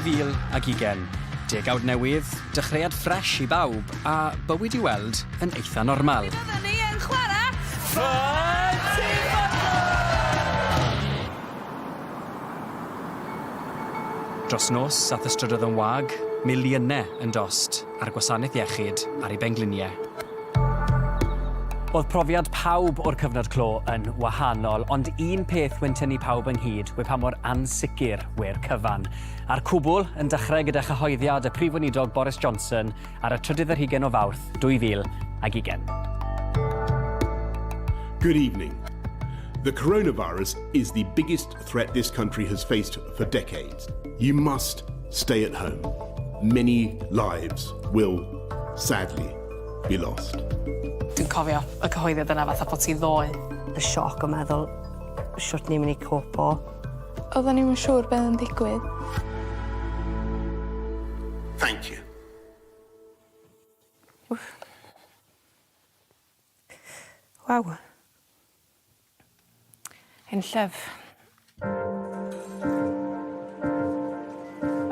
2020. Degawd newydd, dechreuad ffres i bawb, a bywyd i weld yn eitha normal. Byddwn ni yn chwarae Dros nos ath y strydoedd yn wag, miliynau yn dost ar gwasanaeth iechyd ar ei bengliniau. Oedd profiad pawb o'r cyfnod clo yn wahanol, ond un peth wy'n tynnu pawb ynghyd yw pa mor ansicr we'r cyfan. A'r cwbl yn dechrau gyda chyhoeddiad y prif weinidog Boris Johnson ar y 30 o Fawrth 2020. Good evening. The coronavirus is the biggest threat this country has faced for decades. You must stay at home. Many lives will, sadly, be lost. Dwi'n cofio y cyhoeddiad yna fatha bod ti ddoe. Y sioc o meddwl, siwrt ni'n mynd i copo. Oedden ni'n siŵr beth yn digwydd. Thank you. Waw. Hunllef.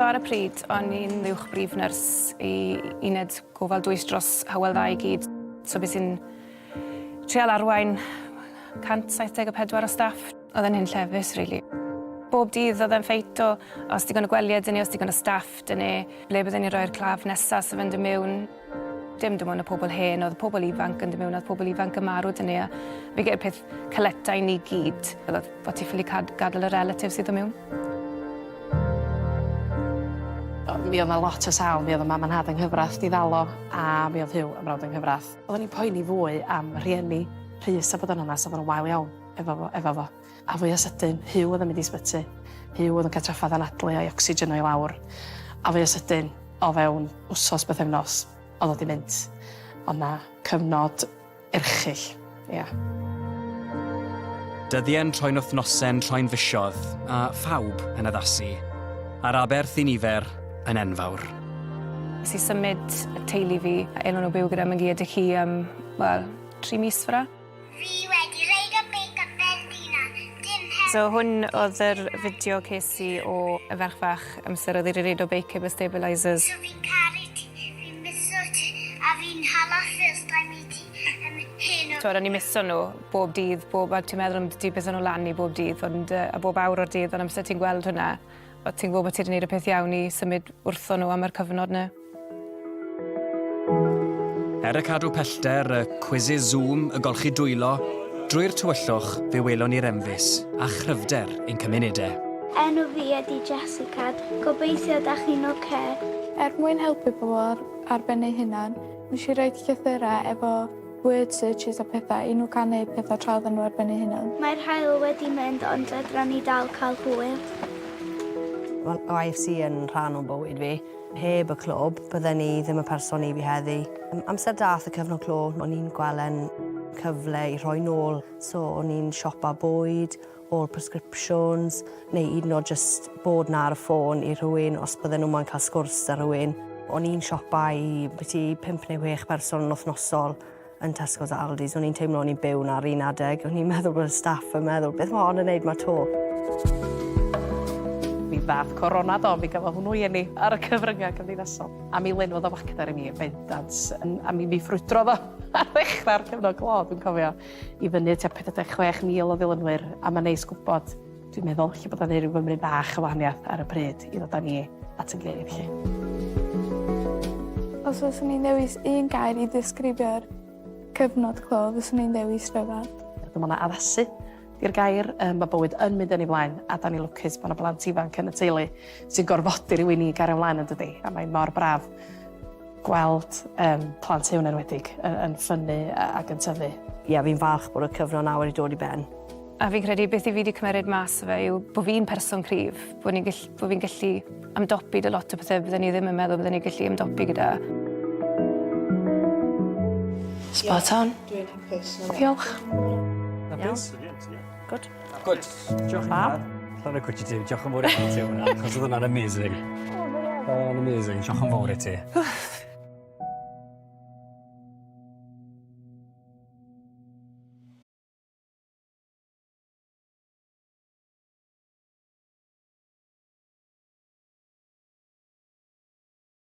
Ar y pryd, o'n i'n uwch brif nyrs i uned gofal dwys dros hywel i gyd. So beth sy'n trial arwain 174 o staff. Oedd yn hunllefus, rili. Bob dydd oedd yn ffeit o os digon o gweliad dyn ni, os digon o staff dyn ni, ble byddwn ni'n rhoi'r claf nesaf sy'n fynd yn mewn. Dim dim ond y pobl hen, oedd pobl ifanc yn mewn, oedd pobl ifanc yn marw dyn ni. Fi gyda'r peth caletau ni gyd, oedd bod ti ffili gadael y relatives sydd yn mewn. Mi oedd yna lot o sawl, mi oedd y mam yn had yng nghyfraith di ddalo, a mi oedd Hyw yn brawd yng nghyfraith. Oedden ni'n poeni fwy am rhieni rhys a bod yn yna, so bod yn wael iawn efo fo. A fwy o sydyn, Hyw oedd yn mynd i sbyty. Hyw oedd yn cael traffath anadlu o'i ocsigen o'i lawr. A fwy o sydyn, o fewn wsos bythefnos, oedd wedi mynd. Oedd na cyfnod erchyll, ia. Dyddiau'n troi'n wythnosen troi'n fisiodd, a phawb yn addasu. A'r aberth i nifer yn enfawr. Nes i symud y teulu fi, a elon o byw gyda mewn gyd y chi am, 3 mis fyra. Fi wedi reid y beic am bendina, dim hef. So hwn oedd yr fideo ces i o y ferch fach amser oedd i'r reid o beic efo stabilisers. So fi'n caru ti, fi'n miso ti, a fi'n hala first time i ti yn Heno. So, o'n i'n miso nhw bob dydd, ti'n meddwl am ti beth yn o lan i bob dydd, ond a bob awr o'r dydd, ond amser ti'n gweld hwnna, o ti'n gwybod bod ti wedi gwneud y peth iawn i symud wrtho nhw am yr cyfnod yna. Er y cadw pellter, y quizzes Zoom, y golchi dwylo, drwy'r tywyllwch fe welon ni'r emfys a chryfder ein cymunedau. Enw fi ydi Jessica, gobeithio da chi'n oce. Mwyn helpu pobl ar ben eu hunan, nes i roed llythyrau efo word searches a pethau, i nhw cael neud pethau tra oedden nhw ar ben eu hunan. Mae'r hael wedi mynd, ond ydran ni dal cael hwyl. Wel, o IFC yn rhan o'n bywyd fi. Heb y clwb, bydden ni ddim y person i fi heddi. Amser dath y cyfnod clo, o'n i'n gwelen cyfle i rhoi nôl. So, o'n i'n siopa bwyd, all prescriptions, neu un o just bod na ar y ffôn i rhywun os bydden nhw'n cael sgwrs ar rhywun. O'n i'n siopa i byti 5 neu 6 person yn wythnosol yn Tesco's a Aldi's. O'n i'n teimlo o'n i'n byw na'r un adeg. O'n i'n meddwl bod y staff yn meddwl, beth mae hon yn neud ma to? Mi ddath corona do, mi gafodd hwnnw i ni ar y cyfryngau cymdeithasol. A mi lynfodd o facter i mi, bendant, a mi ffrwydrodd o ar ddechrau'r cyfnod clo, dwi'n cofio, i fyny tua 46,000 o ddilynwyr, a mae'n neis gwybod, dwi'n meddwl, lle bod o'n ei ryw fymryd bach o wahaniaeth ar y pryd i ddod â ni at yn gilydd lle. Os fyswn ni'n dewis un gair i ddisgrifio'r cyfnod clo, fyswn ni'n dewis rhyfedd. Dyma yna addasu. Di'r gair, mae bywyd yn mynd yn ei blaen, a da ni lwcus bod yna blant ifanc yn y teulu sy'n gorfodi rhywun i gario ymlaen yn dydi. A mae'n mor braf gweld plant Hyw yn enwedig yn ffynnu ac yn tyfu. Ia, fi'n falch bod y cyfnod nawr wedi dod i ben. A fi'n credu beth i fi wedi cymryd mas o fe yw bod fi'n person cryf, bod fi'n gallu ymdopi dy lot o bethau byddwn ni ddim yn meddwl byddwn ni'n gallu ymdopi gyda. Spot on. Dwi'n hapus. Diolch. Hapus? Good. Good. Diolch yn fawr. Llan y cwtio ti, diolch yn fawr i ti hwnna, achos oedd hwnna'n amazing. Oedd hwnna'n amazing, diolch yn fawr i ti.